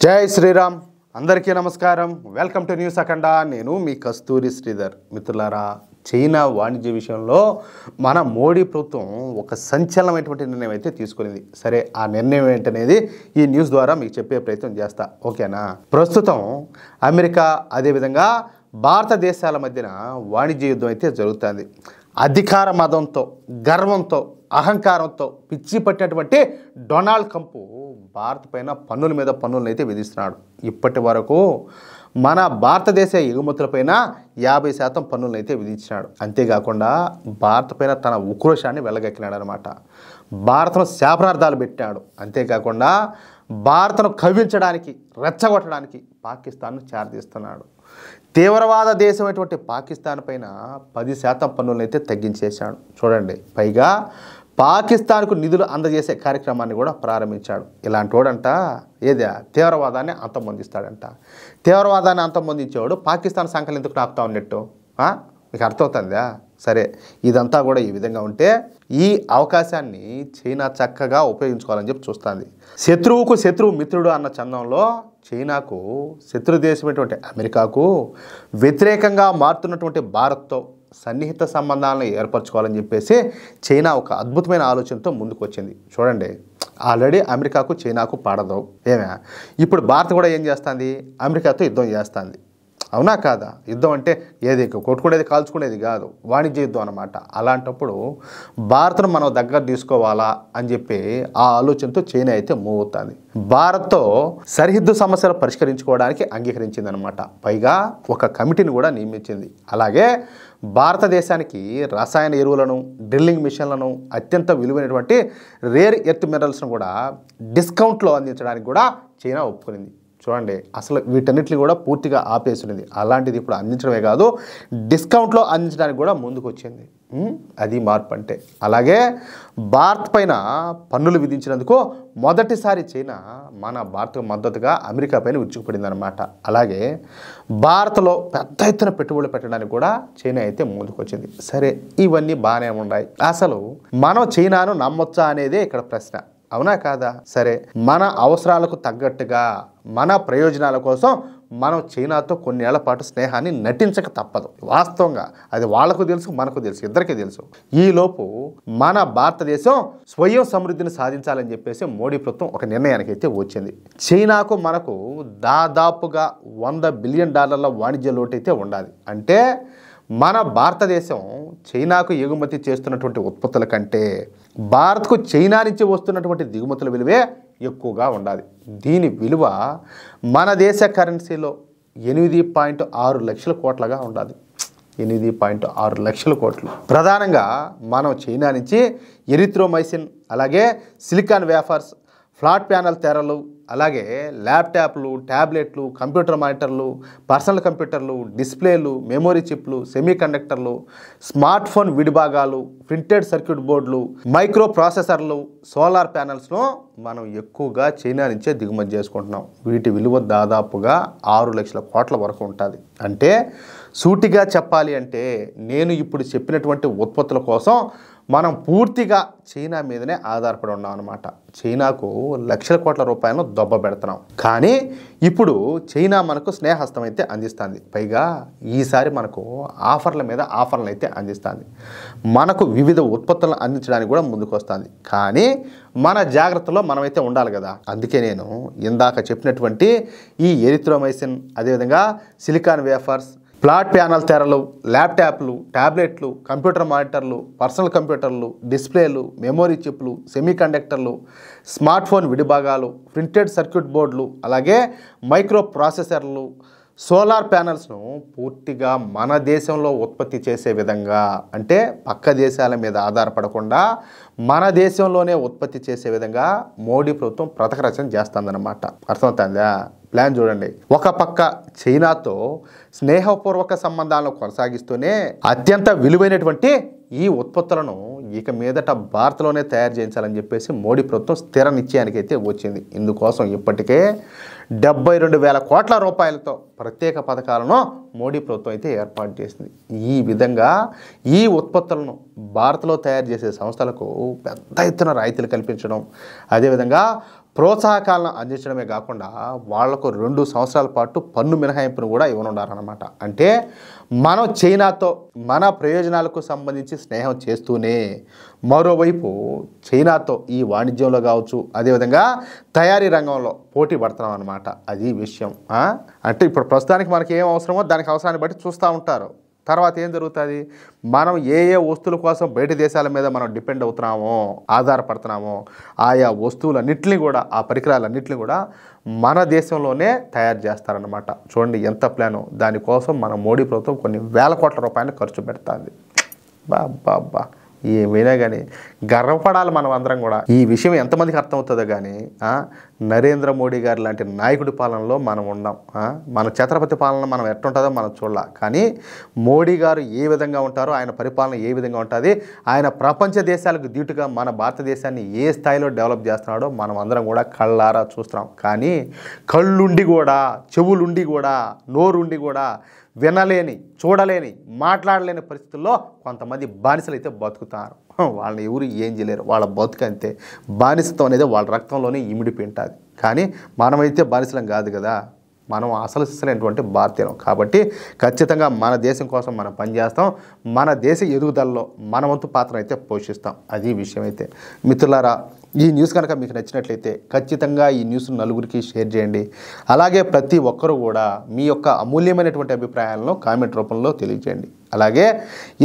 జై శ్రీరామ్ అందరికీ నమస్కారం. వెల్కమ్ టు న్యూస్ అఖండ. నేను మీ కస్తూరి శ్రీధర్. మిత్రులారా, చైనా వాణిజ్య విషయంలో మన మోడీ ప్రభుత్వం ఒక సంచలనమైనటువంటి నిర్ణయం అయితే తీసుకునింది. సరే, ఆ నిర్ణయం ఏంటనేది ఈ న్యూస్ ద్వారా మీకు చెప్పే ప్రయత్నం చేస్తా, ఓకేనా? ప్రస్తుతం అమెరికా అదేవిధంగా భారతదేశాల మధ్యన వాణిజ్య యుద్ధం అయితే జరుగుతుంది. అధికార మదంతో, గర్వంతో, అహంకారంతో పిచ్చి పట్టినటువంటి డొనాల్డ్ ట్రంప్ భారత్ పైన పన్నుల మీద పన్నులను అయితే విధిస్తున్నాడు. ఇప్పటి వరకు మన భారతదేశ ఎగుమతులపైన 50% పన్నులను అయితే విధించినాడు. అంతేకాకుండా భారత్ పైన తన ఉక్రోషాన్ని వెళ్ళగక్కినాడు అనమాట. భారత్ను శాపనార్థాలు పెట్టాడు. అంతేకాకుండా భారత్ను కవ్వించడానికి, రెచ్చగొట్టడానికి పాకిస్తాన్ను చేరదీస్తున్నాడు. తీవ్రవాద దేశమైనటువంటి పాకిస్తాన్ పైన 10% పన్నులను అయితే తగ్గించేశాడు. చూడండి, పైగా పాకిస్తాన్కు నిధులు అందజేసే కార్యక్రమాన్ని కూడా ప్రారంభించాడు. ఇలాంటి వాడంట తీవ్రవాదాన్ని అంతమొందిస్తాడంట. తీవ్రవాదాన్ని అంతమొందించేవాడు పాకిస్తాన్ సంఖ్యలు ఎందుకు నాపుతా ఉన్నట్టు మీకు అర్థమవుతుందా? సరే, ఇదంతా కూడా ఈ విధంగా ఉంటే ఈ అవకాశాన్ని చైనా చక్కగా ఉపయోగించుకోవాలని చెప్పి చూస్తుంది. శత్రువుకు శత్రువు మిత్రుడు అన్న చందంలో చైనాకు శత్రు దేశమైనటువంటి అమెరికాకు వ్యతిరేకంగా మారుతున్నటువంటి భారత్తో సన్నిహిత సంబంధాలను ఏర్పరచుకోవాలని చెప్పేసి చైనా ఒక అద్భుతమైన ఆలోచనతో ముందుకు వచ్చింది. చూడండి, ఆల్రెడీ అమెరికాకు చైనాకు పడదు ఇప్పుడు భారత్ కూడా ఏం చేస్తుంది? అమెరికాతో యుద్ధం చేస్తుంది. అవునా కాదా? యుద్ధం అంటే ఏది కొట్టుకునేది కాల్చుకునేది కాదు, వాణిజ్య యుద్ధం అనమాట. అలాంటప్పుడు భారత్ను మనం దగ్గర తీసుకోవాలా అని చెప్పి ఆ ఆలోచనతో చైనా అయితే మూవ్ అవుతుంది. భారత్తో సరిహద్దు సమస్యలు పరిష్కరించుకోవడానికి అంగీకరించింది అనమాట. పైగా ఒక కమిటీని కూడా నియమించింది. అలాగే భారతదేశానికి రసాయన ఎరువులను, డ్రిల్లింగ్ మిషన్లను, అత్యంత విలువైనటువంటి రేర్ ఎర్త్ మినరల్స్ను కూడా డిస్కౌంట్లో అందించడానికి కూడా చైనా ఒప్పుకునింది. చూడండి, అసలు వీటన్నిటిని కూడా పూర్తిగా ఆపేసినది. అలాంటిది ఇప్పుడు అందించడమే కాదు, డిస్కౌంట్లో అందించడానికి కూడా ముందుకు వచ్చింది. అది మార్పు అంటే. అలాగే భారత్ పైన పన్నులు విధించినందుకు మొదటిసారి చైనా మన భారత్కు మద్దతుగా అమెరికా పైన విరుచుకుపడింది అనమాట. అలాగే భారత్లో పెద్ద ఎత్తున పెట్టుబడులు పెట్టడానికి కూడా చైనా అయితే ముందుకు వచ్చింది. సరే, ఇవన్నీ బాగానే ఉన్నాయి. అసలు మనం చైనాను నమ్మొచ్చా అనేదే ఇక్కడ ప్రశ్న. అవునా కాదా? సరే, మన అవసరాలకు తగ్గట్టుగా, మన ప్రయోజనాల కోసం మనం చైనాతో కొన్ని ఏళ్ల పాటు స్నేహాన్ని నటించక తప్పదు. వాస్తవంగా అది వాళ్లకు తెలుసు, మనకు తెలుసు, ఇద్దరికీ తెలుసు. ఈలోపు మన భారతదేశం స్వయం సమృద్ధిని సాధించాలని చెప్పేసి మోడీ ప్రభుత్వం ఒక నిర్ణయానికి అయితే వచ్చింది. చైనాకు మనకు దాదాపుగా $100 బిలియన్ వాణిజ్య లోటు అయితే ఉండాలి. అంటే మన భారతదేశం చైనాకు ఎగుమతి చేస్తున్నటువంటి ఉత్పత్తుల కంటే భారత్కు చైనా నుంచి వస్తున్నటువంటి దిగుమతుల విలువే ఎక్కువగా ఉండాలి. దీని విలువ మన దేశ కరెన్సీలో 8.6 లక్షల కోట్లుగా ఉండాలి. 8.6 లక్షల కోట్లు. ప్రధానంగా మనం చైనా నుంచి ఎరిథ్రోమైసిన్, అలాగే సిలికాన్ వేఫర్స్, ఫ్లాట్ ప్యానల్ తెరలు, అలాగే ల్యాప్టాప్లు, ట్యాబ్లెట్లు, కంప్యూటర్ మానిటర్లు, పర్సనల్ కంప్యూటర్లు, డిస్ప్లేలు, మెమొరీ చిప్లు, సెమీ కండక్టర్లు, స్మార్ట్ ఫోన్ విడిభాగాలు, ప్రింటెడ్ సర్క్యూట్ బోర్డులు, మైక్రో ప్రాసెసర్లు, సోలార్ ప్యానల్స్ను మనం ఎక్కువగా చైనా నుంచే దిగుమతి చేసుకుంటున్నాం. వీటి విలువ దాదాపుగా 6 లక్షల కోట్ల వరకు ఉంటుంది. అంటే సూటిగా చెప్పాలి అంటే నేను ఇప్పుడు చెప్పినటువంటి ఉత్పత్తుల కోసం మనం పూర్తిగా చైనా మీదనే ఆధారపడి ఉన్నాం అనమాట. చైనాకు లక్షల కోట్ల రూపాయలను దొబ్బ పెడుతున్నాం. కానీ ఇప్పుడు చైనా మనకు స్నేహస్తం అయితే అందిస్తుంది. పైగా ఈసారి మనకు ఆఫర్ల మీద ఆఫర్లు అయితే అందిస్తుంది. మనకు వివిధ ఉత్పత్తులను అందించడానికి కూడా ముందుకు వస్తుంది. కానీ మన జాగ్రత్తలో మనమైతే ఉండాలి కదా. అందుకే నేను ఇందాక చెప్పినటువంటి ఈ ఎరిథ్రోమైసిన్, అదేవిధంగా సిలికాన్ వేఫర్స్, ఫ్లాట్ ప్యానల్ తెరలు, ల్యాప్టాప్లు, ట్యాబ్లెట్లు, కంప్యూటర్ మానిటర్లు, పర్సనల్ కంప్యూటర్లు, డిస్ప్లేలు, మెమొరీ చిప్లు, సెమీ కండక్టర్లు, స్మార్ట్ ఫోన్ విడిభాగాలు, ప్రింటెడ్ సర్క్యూట్ బోర్డులు, అలాగే మైక్రో ప్రాసెసర్లు, సోలార్ ప్యానల్స్ను పూర్తిగా మన దేశంలో ఉత్పత్తి చేసే విధంగా, అంటే పక్క దేశాల మీద ఆధారపడకుండా మన దేశంలోనే ఉత్పత్తి చేసే విధంగా మోడీ ప్రభుత్వం పథక రచన చేస్తుందన్నమాట. అర్థమవుతుందా? ప్లాన్ చూడండి. ఒక పక్క చైనాతో స్నేహపూర్వక సంబంధాలను కొనసాగిస్తూనే అత్యంత విలువైనటువంటి ఈ ఉత్పత్తులను ఇక మీదట భారత్లోనే తయారు చేయించాలని చెప్పేసి మోడీ ప్రభుత్వం స్థిర నిశ్చయానికి అయితే వచ్చింది. ఇందుకోసం ఇప్పటికే 72,000 కోట్ల రూపాయలతో ప్రత్యేక పథకాలను మోడీ ప్రభుత్వం అయితే ఏర్పాటు చేసింది. ఈ విధంగా ఈ ఉత్పత్తులను భారత్లో తయారు చేసే సంస్థలకు పెద్ద ఎత్తున రాయితీలు కల్పించడం, అదేవిధంగా ప్రోత్సాహకాలను అందించడమే కాకుండా వాళ్లకు 2 సంవత్సరాల పాటు పన్ను మినహాయింపును కూడా ఇవ్వనున్నారన్నమాట. అంటే మనం చైనాతో మన ప్రయోజనాలకు సంబంధించి స్నేహం చేస్తూనే మరోవైపు చైనాతో ఈ వాణిజ్యంలో కావచ్చు, అదేవిధంగా తయారీ రంగంలో పోటీ పడుతున్నాం అనమాట. అది విషయం. అంటే ఇప్పుడు ప్రస్తుతానికి మనకి ఏం అవసరమో దానికి అవసరాన్ని బట్టి చూస్తూ ఉంటారు. తర్వాత ఏం జరుగుతుంది, మనం ఏ వస్తువుల కోసం బయట దేశాల మీద మనం డిపెండ్ అవుతున్నామో, ఆధారపడుతున్నామో, ఆయా వస్తువులన్నింటినీ కూడా, ఆ పరికరాలన్నింటినీ కూడా మన దేశంలోనే తయారు చేస్తారనమాట. చూడండి ఎంత ప్లాను. దానికోసం మన మోడీ ప్రభుత్వం కొన్ని వేల కోట్ల రూపాయలు ఖర్చు పెడుతుంది. బాబా ఏమైనా కానీ గర్వపడాలి మనం అందరం కూడా. ఈ విషయం ఎంతమందికి అర్థమవుతుందో కానీ నరేంద్ర మోడీ గారు లాంటి నాయకుడి పాలనలో మనం ఉన్నాం. మన ఛత్రపతి పాలన మనం ఎట్టుంటుందో మనం చూడాల. కానీ మోడీ గారు ఏ విధంగా ఉంటారో, ఆయన పరిపాలన ఏ విధంగా ఉంటుంది, ఆయన ప్రపంచ దేశాలకు దీటుగా మన భారతదేశాన్ని ఏ స్థాయిలో డెవలప్ చేస్తున్నాడో మనం అందరం కూడా కళ్ళారా చూస్తున్నాం. కానీ కళ్ళుండి కూడా, చెవులుండి కూడా, నోరుండి కూడా వినలేని, చూడలేని, మాట్లాడలేని పరిస్థితుల్లో కొంతమంది బానిసలు అయితే బతుకుతారు. వాళ్ళని ఎవరు ఏం చేయలేరు. వాళ్ళ బతుకు అంతే. బానిసత్వం అనేది వాళ్ళ రక్తంలోనే ఇమిడిపోయి ఉంటుంది. కానీ మనమైతే బానిసలం కాదు కదా, మనం అసలైనటువంటి భారతీయులం. కాబట్టి ఖచ్చితంగా మన దేశం కోసం మనం పనిచేస్తాం. మన దేశ ఎదుగుదలలో మన వంతు పాత్ర అయితే పోషిస్తాం. అది విషయం. అయితే మిత్రులారా, ఈ న్యూస్ కనుక మీకు నచ్చినట్లయితే ఖచ్చితంగా ఈ న్యూస్ నలుగురికి షేర్ చేయండి. అలాగే ప్రతి ఒక్కరూ కూడా మీ యొక్క అమూల్యమైనటువంటి అభిప్రాయాలను కామెంట్ రూపంలో తెలియజేయండి. అలాగే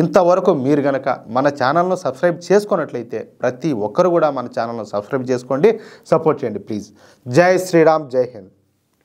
ఇంతవరకు మీరు కనుక మన ఛానల్ను సబ్స్క్రైబ్ చేసుకున్నట్లయితే ప్రతి ఒక్కరు కూడా మన ఛానల్ను సబ్స్క్రైబ్ చేసుకోండి, సపోర్ట్ చేయండి ప్లీజ్. జై శ్రీరామ్, జై హింద్.